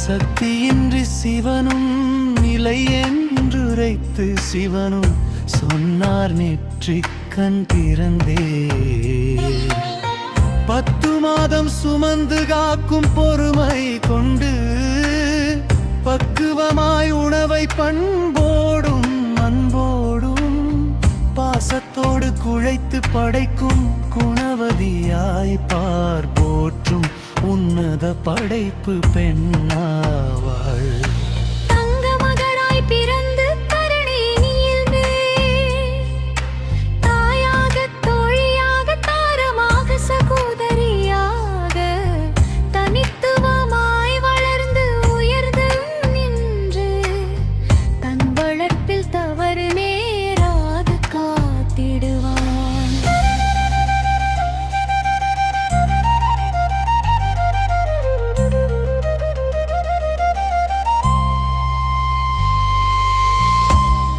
சக்தியின்றி சிவனும் நிலை என்றுரைத்து சிவனும் சொன்னார் நெற்றிக் கண் திறந்தே. 10 மாதம் சுமந்து காக்கும் பொறுமை கொண்டு பக்குவமாய் உணவை பண்போடும் அன்போடும் பாசத்தோடு குழைத்து படைக்கும் குணவதியாய் பார் போற்றும் உன்னத படைப்பு பெண்ணாவாள். தங்க மகளாய் பிறந்து தரணி தாயாக தோழியாக தாரமாக சகோதரியாக தனித்துவமாய் வளர்ந்து உயர்ந்து நின்று தன் வளர்ப்பில் தவறு நேராது காத்திடுவான்.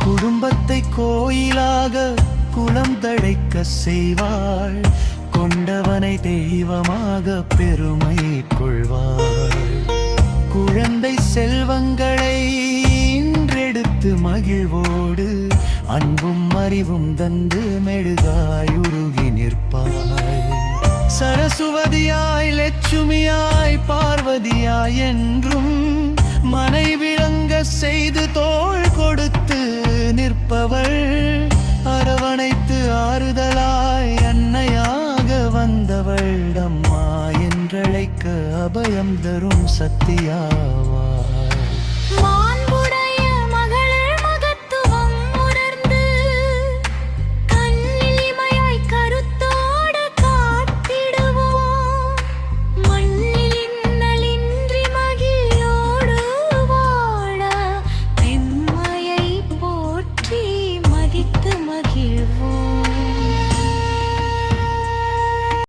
குடும்பத்தை கோயிலாக குலம் தழைக்க செய்வாள். கொண்டவனை தெய்வமாக பெருமை கொள்வாள். குழந்தை செல்வங்களை இன்றெடுத்து மகிழ்வோடு அன்பும் அறிவும் தந்து மெழுகாய் உருகி நிற்பாள். சரசுவதியாய் லட்சுமியாய் பார்வதியாய் என்றும் மனை விளங்க செய்து தோள் கொடுத்து நிற்பவள். அரவணைத்து ஆறுதலாய் அன்னையாக வந்தவள். அம்மா என்றழைக்க அபயம் தரும் சக்தியாவாள்.